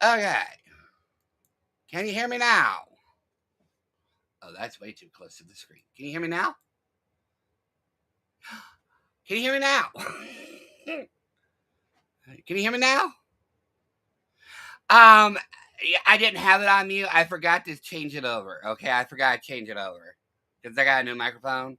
Okay. Can you hear me now? Oh, that's way too close to the screen. Can you hear me now? Can you hear me now? Can you hear me now? Yeah, I didn't have it on mute. I forgot to change it over. Okay, I forgot to change it over because I got a new microphone.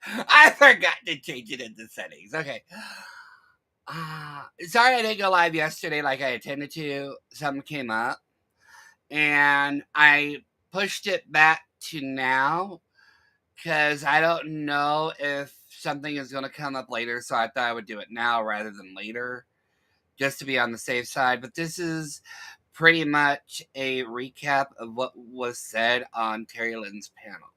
I forgot to change it in the settings. Okay. Sorry I didn't go live yesterday like I intended to. Something came up, and I pushed it back to now because I don't know if something is going to come up later. So I thought I would do it now rather than later, just to be on the safe side. But this is pretty much a recap of what was said on Terry Lynn's panel.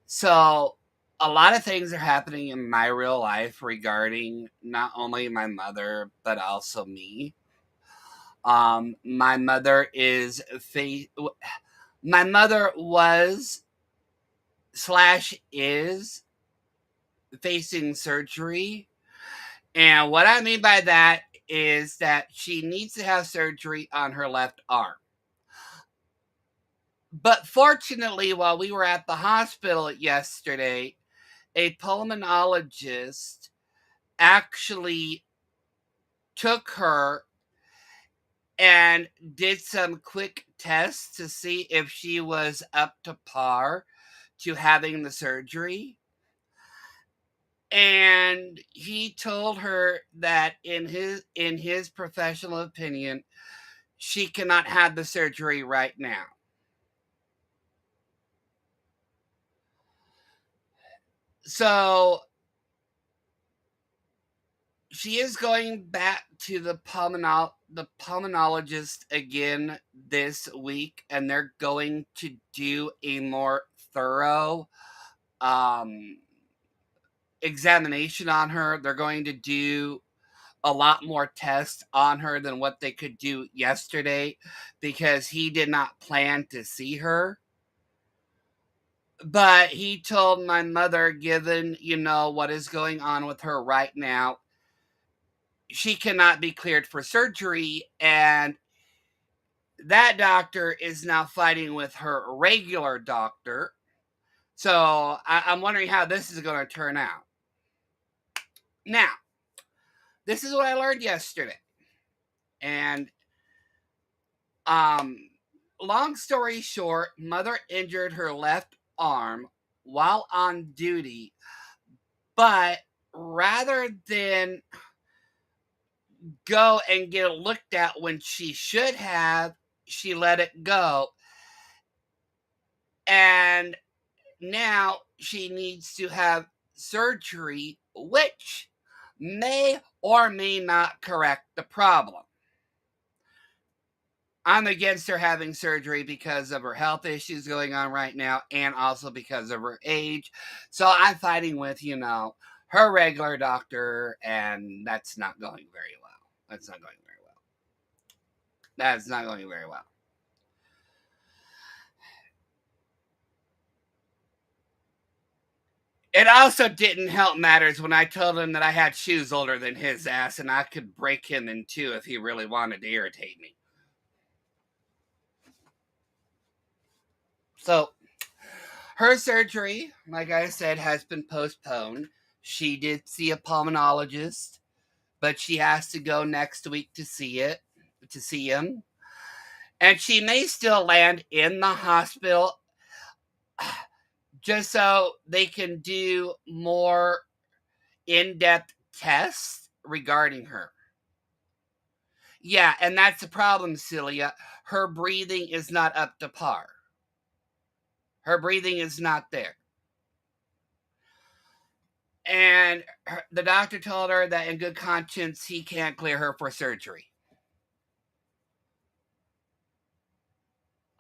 So a lot of things are happening in my real life regarding not only my mother but also me. My mother is my mother was slash is facing surgery, and what I mean by that is that she needs to have surgery on her left arm. But fortunately, while we were at the hospital yesterday, a pulmonologist actually took her and did some quick tests to see if she was up to par to having the surgery. And he told her that in his professional opinion, she cannot have the surgery right now. So she is going back to the pulmonologist again this week, and they're going to do a more thorough examination on her. They're going to do a lot more tests on her than what they could do yesterday because he did not plan to see her. But he told my mother, given, what is going on with her right now, she cannot be cleared for surgery. And that doctor is now fighting with her regular doctor. So I'm wondering how this is going to turn out. Now, this is what I learned yesterday. And long story short, mother injured her left arm while on duty, but rather than go and get it looked at when she should have, she let it go. And now she needs to have surgery, which may or may not correct the problem. I'm against her having surgery because of her health issues going on right now and also because of her age. So I'm fighting with, her regular doctor, and that's not going very well. That's not going very well. That's not going very well. It also didn't help matters when I told him that I had shoes older than his ass and I could break him in two if he really wanted to irritate me. So, her surgery, like I said, has been postponed. She did see a pulmonologist, but she has to go next week to see him. And she may still land in the hospital just so they can do more in-depth tests regarding her. Yeah, and that's the problem, Celia. Her breathing is not up to par. Her breathing is not there. And the doctor told her that in good conscience, he can't clear her for surgery.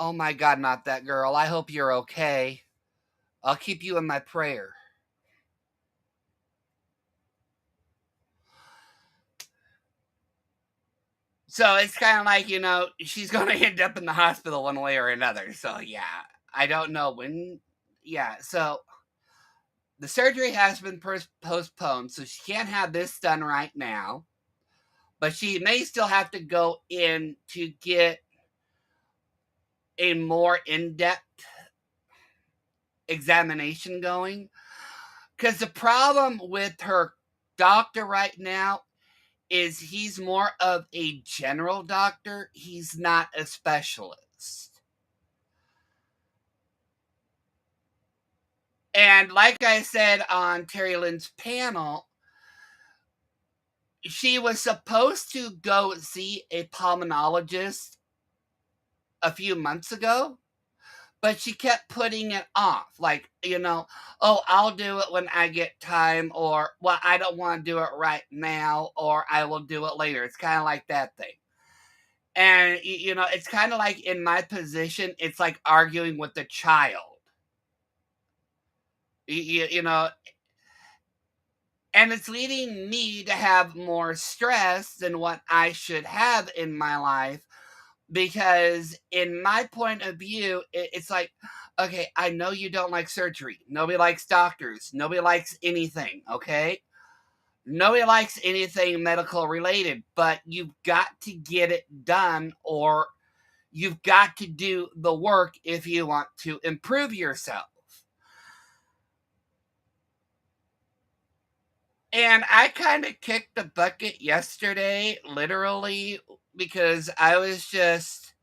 Oh my God, not that girl. I hope you're okay. I'll keep you in my prayer. So it's kind of like, she's going to end up in the hospital one way or another. So yeah, I don't know when. Yeah, so the surgery has been postponed, so she can't have this done right now. but she may still have to go in to get a more in-depth examination going. Because the problem with her doctor right now is he's more of a general doctor. He's not a specialist. And like I said on Terry Lynn's panel, she was supposed to go see a pulmonologist a few months ago, but she kept putting it off. Like, oh, I'll do it when I get time, or, well, I don't want to do it right now, or I will do it later. It's kind of like that thing. And, it's kind of like in my position, it's like arguing with a child. You know, and it's leading me to have more stress than what I should have in my life, because in my point of view, it's like, okay, I know you don't like surgery. Nobody likes doctors. Nobody likes anything, okay? Nobody likes anything medical related, but you've got to get it done, or you've got to do the work if you want to improve yourself. And I kind of kicked the bucket yesterday, literally, because I was just,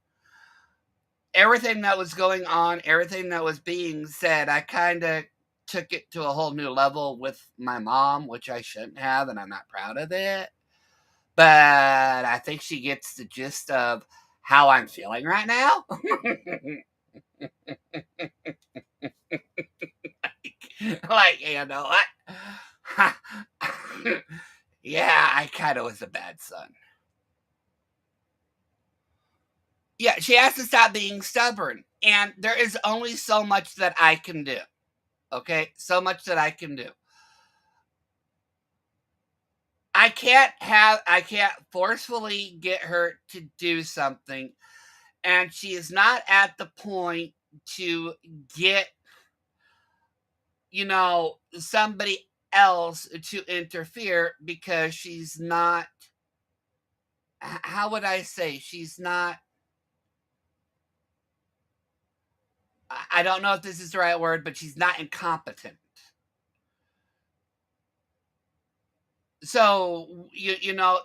everything that was going on, everything that was being said, I kind of took it to a whole new level with my mom, which I shouldn't have, and I'm not proud of it. But I think she gets the gist of how I'm feeling right now. Like, you know what? Yeah, I kind of was a bad son. Yeah, she has to stop being stubborn. And there is only so much that I can do. Okay? So much that I can do. I can't forcefully get her to do something. And she is not at the point to get, somebody else to interfere, because she's not, how would I say, she's not, I don't know if this is the right word, but she's not incompetent. So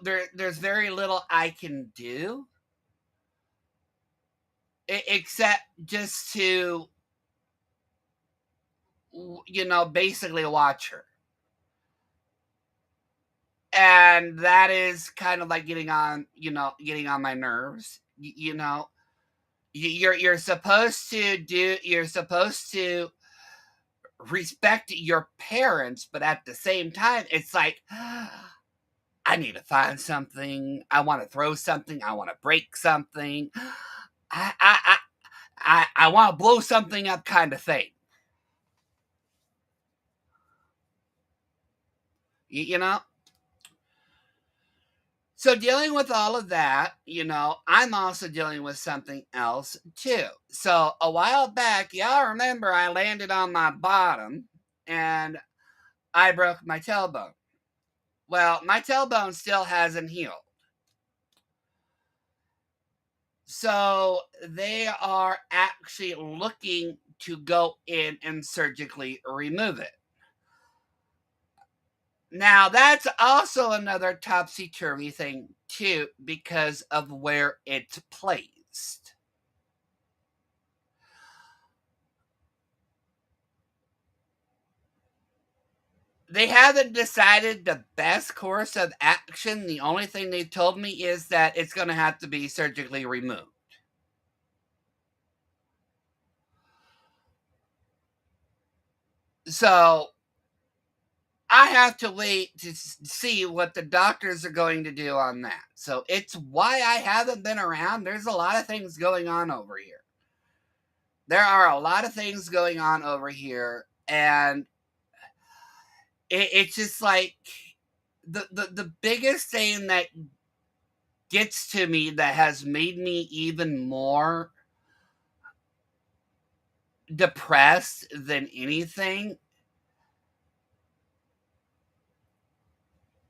there's very little I can do, except just to basically watch her. And that is kind of like getting on my nerves. You're supposed to respect your parents, but at the same time, it's like, I need to find something. I want to throw something. I want to break something. I want to blow something up, kind of thing. You know. So dealing with all of that, I'm also dealing with something else too. So a while back, y'all remember I landed on my bottom and I broke my tailbone. Well, my tailbone still hasn't healed. So they are actually looking to go in and surgically remove it. Now, that's also another topsy-turvy thing, too, because of where it's placed. They haven't decided the best course of action. The only thing they've told me is that it's going to have to be surgically removed. So I have to wait to see what the doctors are going to do on that. So it's why I haven't been around. There's a lot of things going on over here. There are a lot of things going on over here, and it's just like the biggest thing that gets to me, that has made me even more depressed than anything,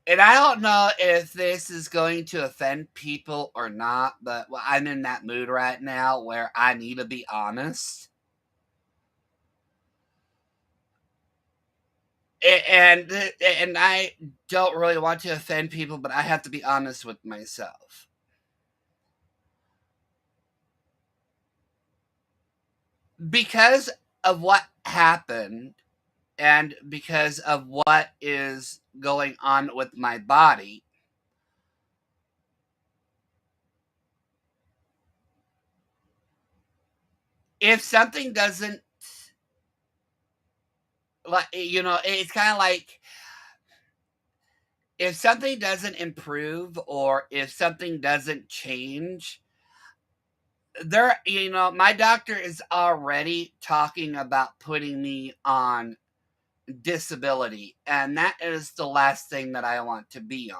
And I don't know if this is going to offend people or not, but I'm in that mood right now where I need to be honest. And I don't really want to offend people, but I have to be honest with myself. Because of what happened and because of what is going on with my body, if something doesn't, like, it's kind of like, if something doesn't improve or if something doesn't change, my doctor is already talking about putting me on disability, and that is the last thing that I want to be on,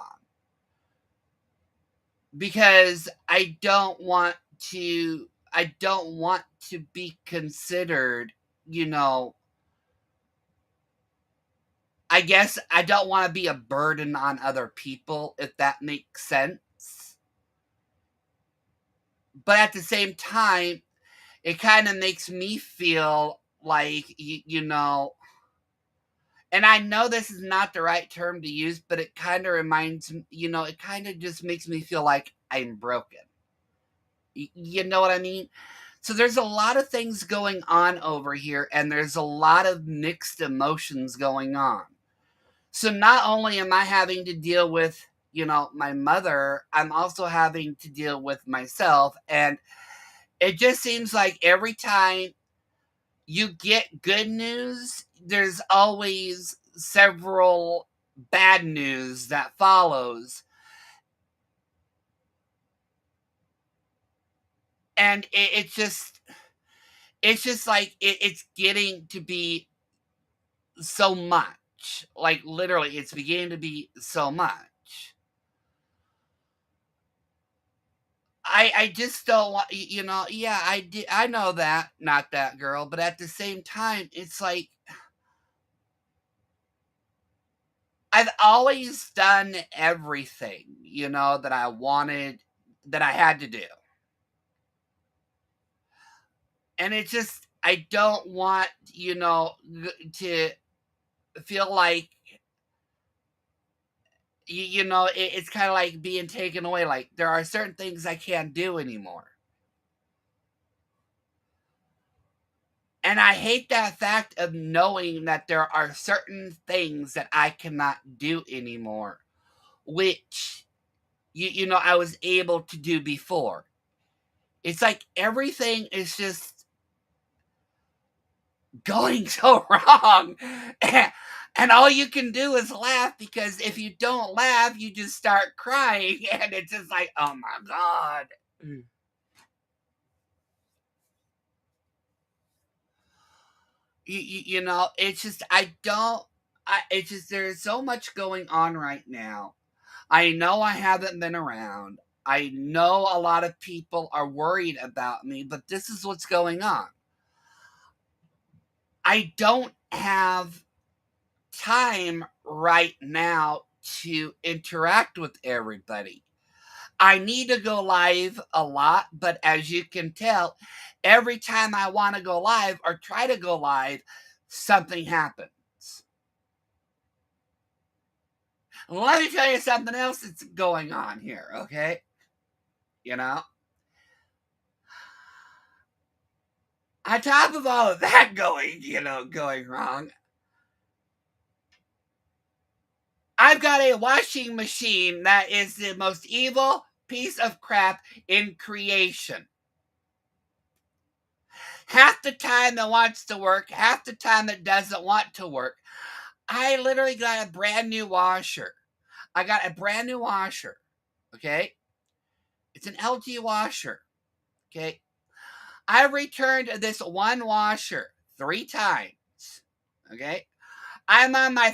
because I don't want to be considered, you know I guess I don't want to be a burden on other people, if that makes sense. But at the same time, it kind of makes me feel like, and I know this is not the right term to use, but it kind of reminds me, it kind of just makes me feel like I'm broken. You know what I mean? So there's a lot of things going on over here, and there's a lot of mixed emotions going on. So not only am I having to deal with, my mother, I'm also having to deal with myself. And it just seems like every time you get good news, there's always several bad news that follows. And it's just like it's getting to be so much. Like literally, it's beginning to be so much. I just don't want, yeah, I know that, not that girl, but at the same time, it's like I've always done everything, that I wanted, that I had to do. And it's just, I don't want, to feel like, it's kind of like being taken away. Like there are certain things I can't do anymore. And I hate that fact of knowing that there are certain things that I cannot do anymore, which I was able to do before. It's like everything is just going so wrong. And all you can do is laugh, because if you don't laugh, you just start crying, and it's just like, oh my god. It's just it's just there's so much going on right now. I know I haven't been around. I know a lot of people are worried about me, but this is what's going on. I don't have time right now to interact with everybody. I need to go live a lot, but as you can tell, every time I want to go live or try to go live, something happens. Let me tell you something else that's going on here, okay? You know? On top of all of that going wrong, I've got a washing machine that is the most evil piece of crap in creation. Half the time it wants to work, half the time it doesn't want to work. I literally got a brand new washer. I got a brand new washer, okay? It's an LG washer, okay? I returned this one washer 3 times, okay? I'm on my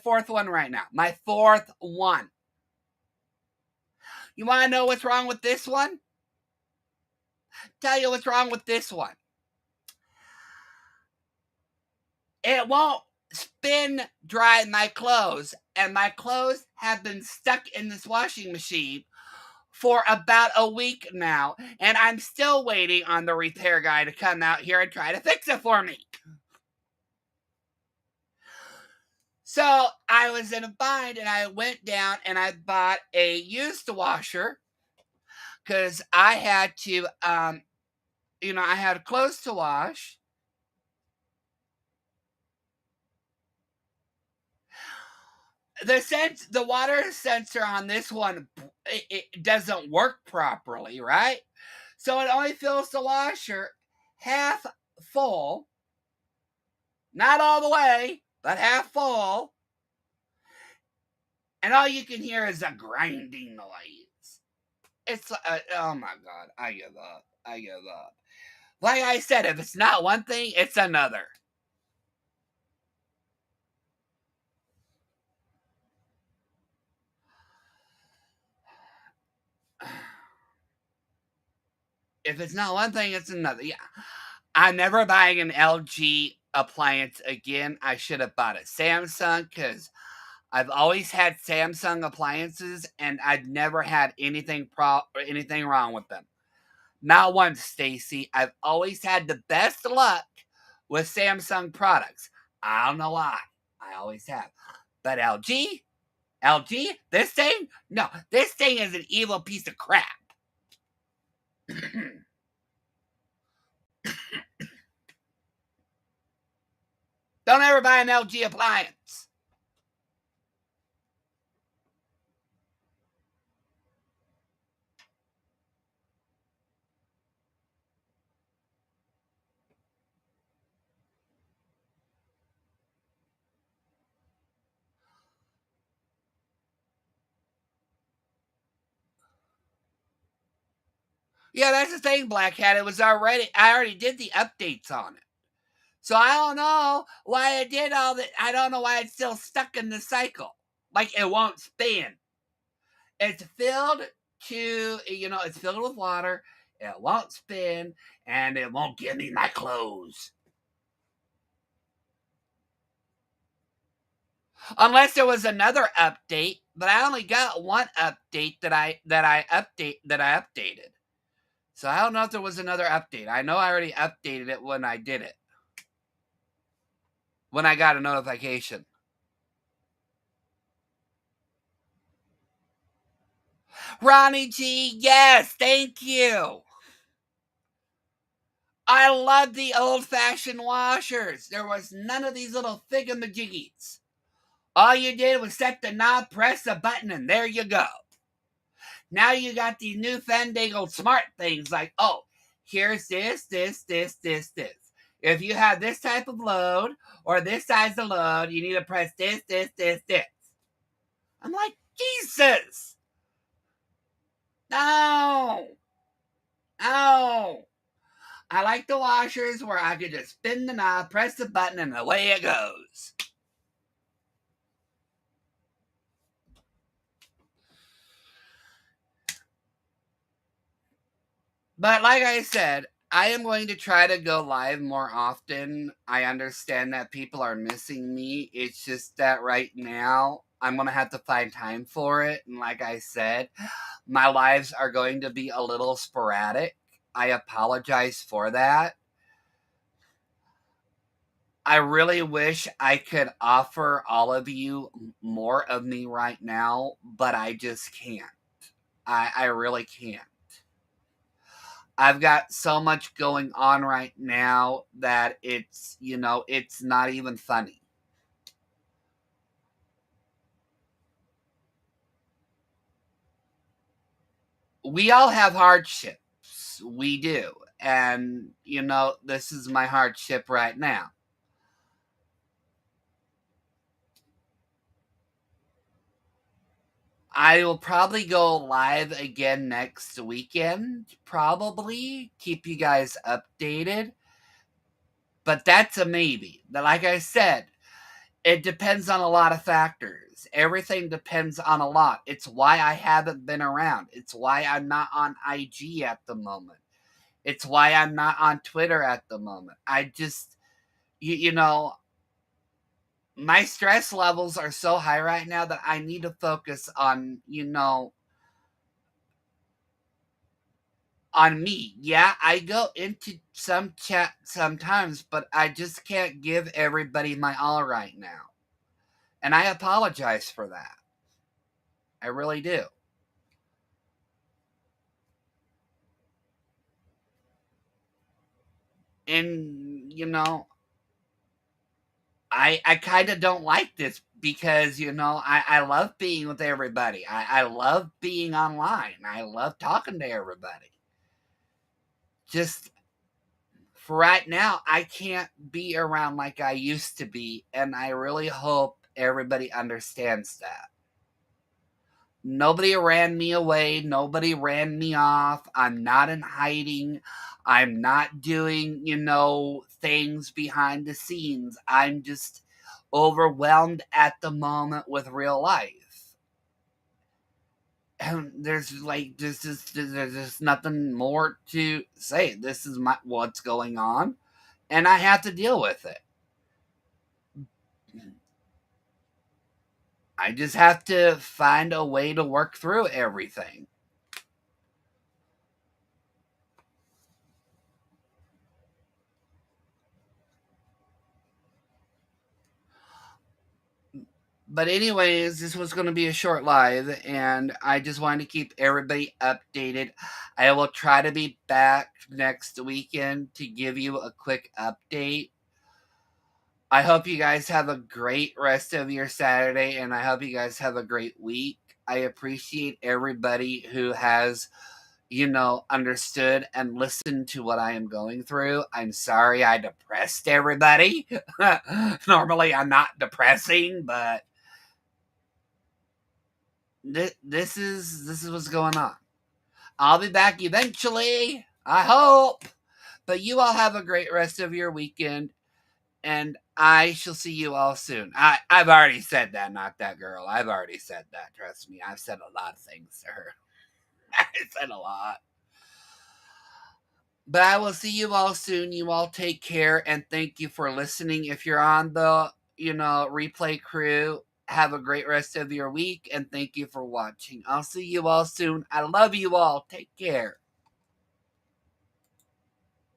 fourth one right now. My fourth one. You want to know what's wrong with this one? Tell you what's wrong with this one. It won't spin dry my clothes, and my clothes have been stuck in this washing machine for about a week now, and I'm still waiting on the repair guy to come out here and try to fix it for me. So I was in a bind, and I went down and I bought a used washer because I had to, I had clothes to wash. The water sensor on this one, it doesn't work properly, right? So it only fills the washer half full, not all the way, but half full. And all you can hear is a grinding noise. It's oh my god, I give up. I give up. Like I said, if it's not one thing, it's another. If it's not one thing, it's another. Yeah. I'm never buying an LG appliance again. I should have bought a Samsung because I've always had Samsung appliances and I've never had anything wrong with them. Not once, Stacy. I've always had the best luck with Samsung products. I don't know why. I always have. But LG, this thing? No, this thing is an evil piece of crap. Don't ever buy an LG appliance. Yeah, that's the thing, Black Hat. I already did the updates on it. So I don't know why it did all that. I don't know why it's still stuck in the cycle. Like it won't spin. It's filled it's filled with water. It won't spin and it won't give me my clothes. Unless there was another update, but I only got one update that I updated. So I don't know if there was another update. I know I already updated it when I did it. When I got a notification. Ronnie G, yes, thank you. I love the old-fashioned washers. There was none of these little thingamajiggies. All you did was set the knob, press a button, and there you go. Now you got these new fandangled smart things like, oh, here's this. If you have this type of load or this size of load, you need to press this. I'm like, Jesus! No! I like the washers where I could just spin the knob, press the button, and away it goes. But like I said, I am going to try to go live more often. I understand that people are missing me. It's just that right now I'm going to have to find time for it. And like I said, my lives are going to be a little sporadic. I apologize for that. I really wish I could offer all of you more of me right now, but I just can't. I really can't. I've got so much going on right now that it's not even funny. We all have hardships. We do. And, this is my hardship right now. I will probably go live again next weekend, probably. Keep you guys updated. But that's a maybe. Like I said, it depends on a lot of factors. Everything depends on a lot. It's why I haven't been around. It's why I'm not on IG at the moment. It's why I'm not on Twitter at the moment. I just, you know, My stress levels are so high right now that I need to focus on, on me. Yeah, I go into some chat sometimes, but I just can't give everybody my all right now. And I apologize for that. I really do. And, I kind of don't like this because, I love being with everybody. I love being online. I love talking to everybody. Just for right now, I can't be around like I used to be. And I really hope everybody understands that. Nobody ran me away. Nobody ran me off. I'm not in hiding. I'm not doing, things behind the scenes. I'm just overwhelmed at the moment with real life. And there's just nothing more to say. This is what's going on, and I have to deal with it. I just have to find a way to work through everything. But anyways, this was going to be a short live, and I just wanted to keep everybody updated. I will try to be back next weekend to give you a quick update. I hope you guys have a great rest of your Saturday, and I hope you guys have a great week. I appreciate everybody who has, understood and listened to what I am going through. I'm sorry I depressed everybody. Normally, I'm not depressing, but this is what's going on. I'll be back eventually. I hope. But you all have a great rest of your weekend, and I shall see you all soon. I've already said that, not that girl. I've already said that. Trust me, I've said a lot of things to her. I said a lot. But I will see you all soon. You all take care, and thank you for listening. If you're on the, replay crew, have a great rest of your week, and thank you for watching. I'll see you all soon. I love you all. Take care.